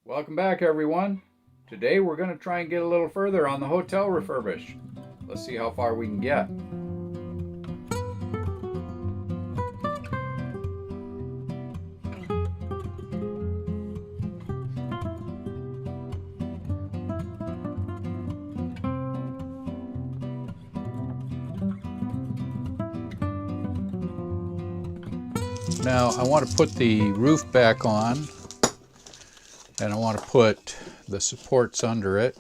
Welcome back, everyone. Today we're going to try and get a little further on the hotel refurbish. Let's see how far we can get. Now I want to put the roof back on, and I want to put the supports under it.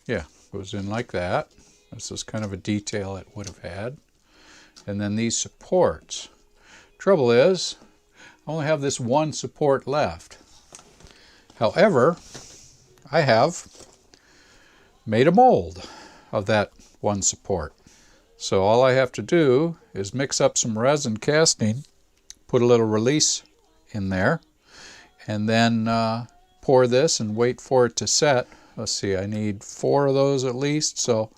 Yeah, goes in like that. This is kind of a detail it would have had. And then these supports. Trouble is, I only have this one support left. However, I have made a mold of that one support. So all I have to do is mix up some resin casting, put a little release in there, and then pour this and wait for it to set. Let's see, I need 4 of those at least, so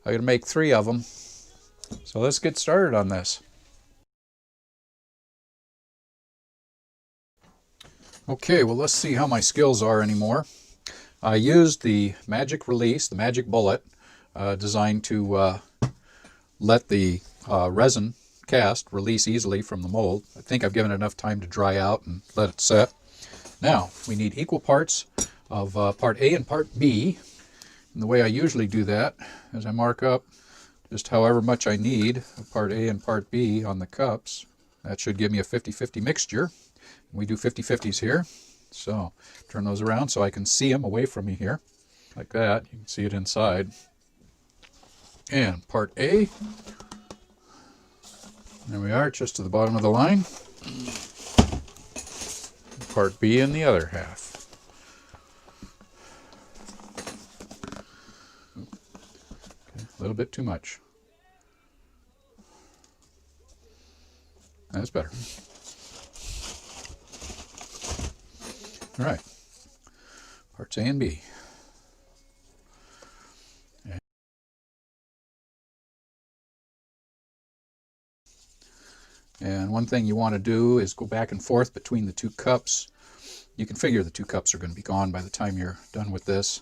I gotta make 3 of them. So let's get started on this. Okay, well, let's see how my skills are anymore. I used the magic release, the magic bullet, designed to let the resin cast release easily from the mold. I think I've given it enough time to dry out and let it set. Now, we need equal parts of part A and part B. And the way I usually do that is I mark up just however much I need of part A and part B on the cups. That should give me a 50-50 mixture. We do 50-50s here. So turn those around so I can see them away from me here. Like that. You can see it inside. And part A. There we are, just to the bottom of the line. Part B in the other half. Okay, a little bit too much. That's better. All right. Parts A and B. And one thing you want to do is go back and forth between the 2 cups. You can figure the 2 cups are going to be gone by the time you're done with this.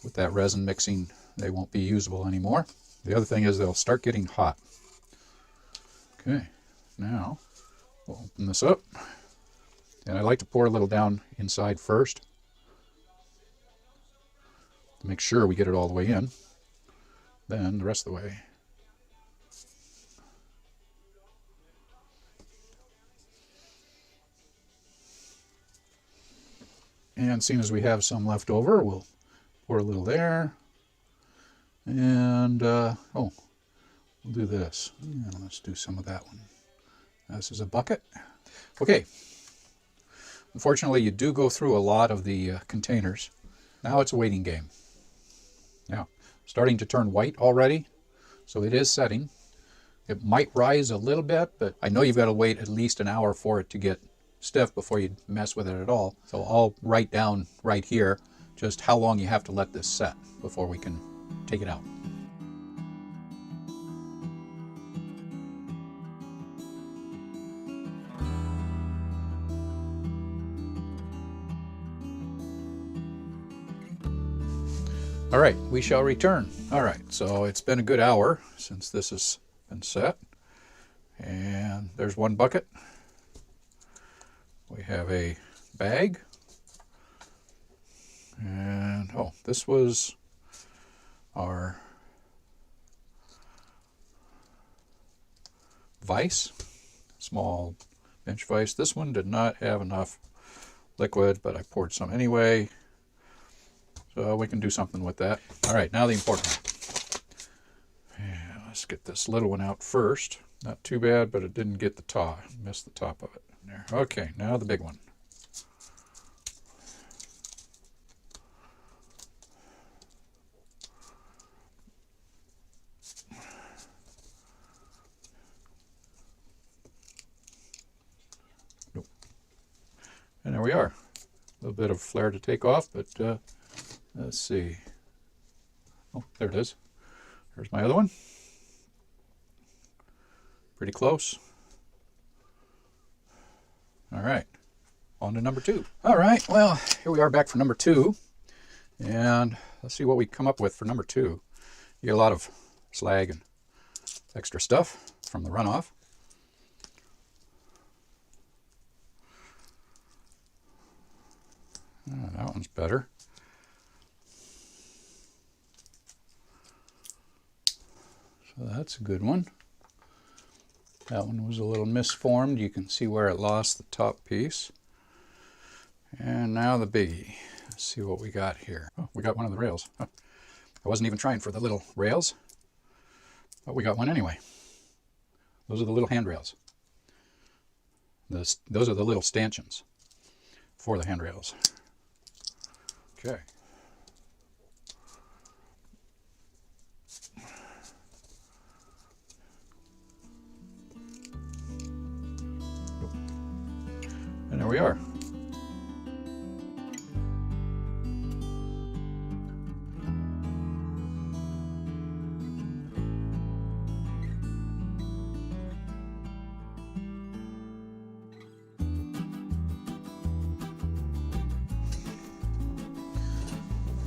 With that resin mixing, they won't be usable anymore. The other thing is they'll start getting hot. Okay, now we'll open this up. And I like to pour a little down inside first to make sure we get it all the way in. Then the rest of the way. And seeing as we have some left over, we'll pour a little there. And, we'll do this. And let's do some of that one. This is a bucket. Okay. Unfortunately, you do go through a lot of the containers. Now it's a waiting game. Now, starting to turn white already, so it is setting. It might rise a little bit, but I know you've got to wait at least an hour for it to get stiff before you mess with it at all. So I'll write down right here just how long you have to let this set before we can take it out. All right, we shall return. All right, so it's been a good hour since this has been set. And there's one bucket. We have a bag. And, oh, this was our vise, small bench vise. This one did not have enough liquid, but I poured some anyway. So we can do something with that. All right, now the important one. Yeah, let's get this little one out first. Not too bad, but it didn't get the top. Missed the top of it. There. Okay, now the big one. Nope. And there we are. A little bit of flare to take off, but let's see. Oh, there it is. There's my other one. Pretty close. All right. on to number 2. All right, well, here we are back for number 2. And let's see what we come up with for number 2. You get a lot of slag and extra stuff from the runoff. Oh, that one's better. So that's a good one. That one was a little misformed. You can see where it lost the top piece. And now the biggie. Let's see what we got here. Oh, we got one of the rails. Huh. I wasn't even trying for the little rails, but we got one anyway. Those are the little handrails. Those are the little stanchions for the handrails. Okay. And there we are.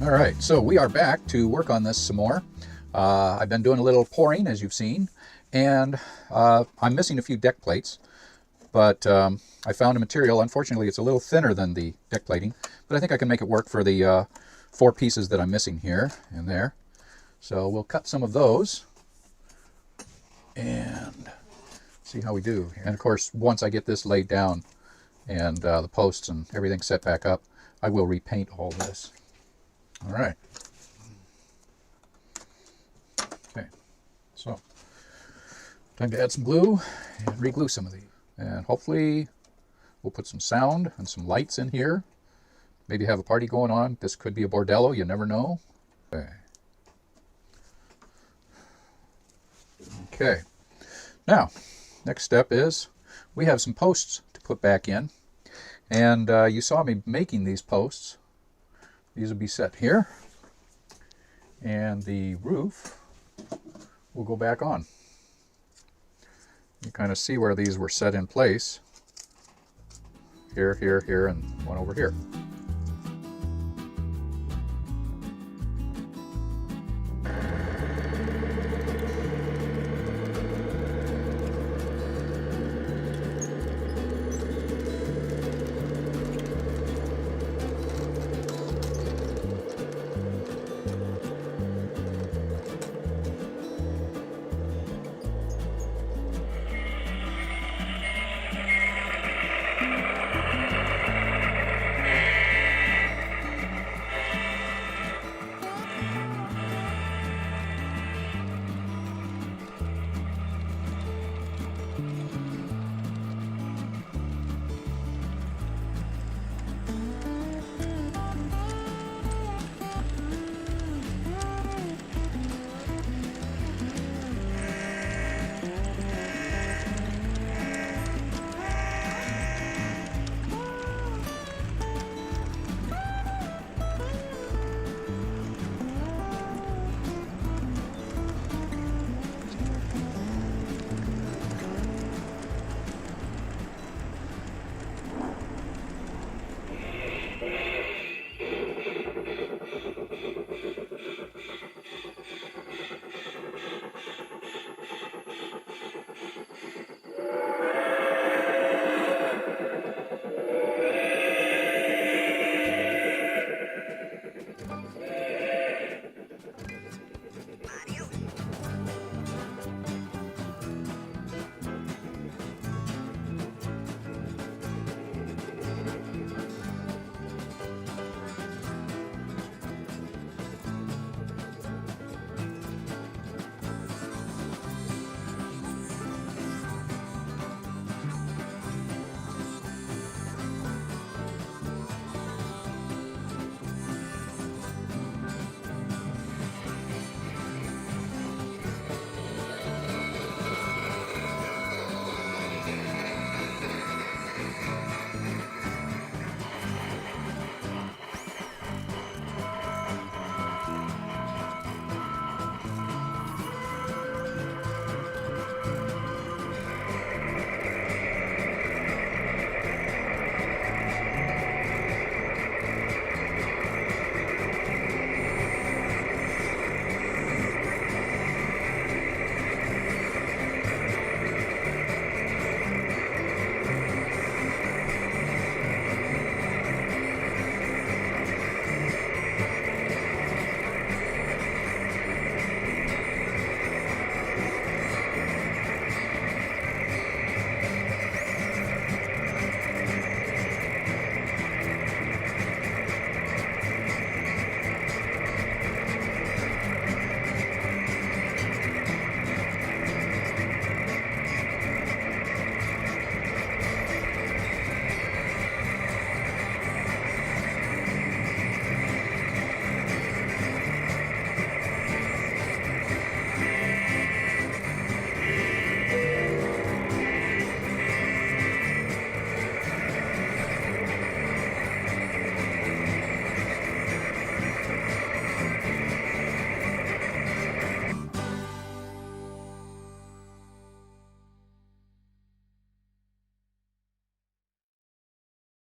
All right, so we are back to work on this some more. I've been doing a little pouring, as you've seen, and I'm missing a few deck plates, but I found a material. Unfortunately, it's a little thinner than the deck plating, but I think I can make it work for the 4 pieces that I'm missing here and there. So we'll cut some of those and see how we do. And of course, once I get this laid down and the posts and everything set back up, I will repaint all this. All right. Okay, so time to add some glue and re-glue some of these. And hopefully we'll put some sound and some lights in here. Maybe have a party going on. This could be a bordello, you never know. Okay. Okay. Now, next step is we have some posts to put back in. And you saw me making these posts. These will be set here, and the roof will go back on. You kind of see where these were set in place. Here, here, here, and one over here.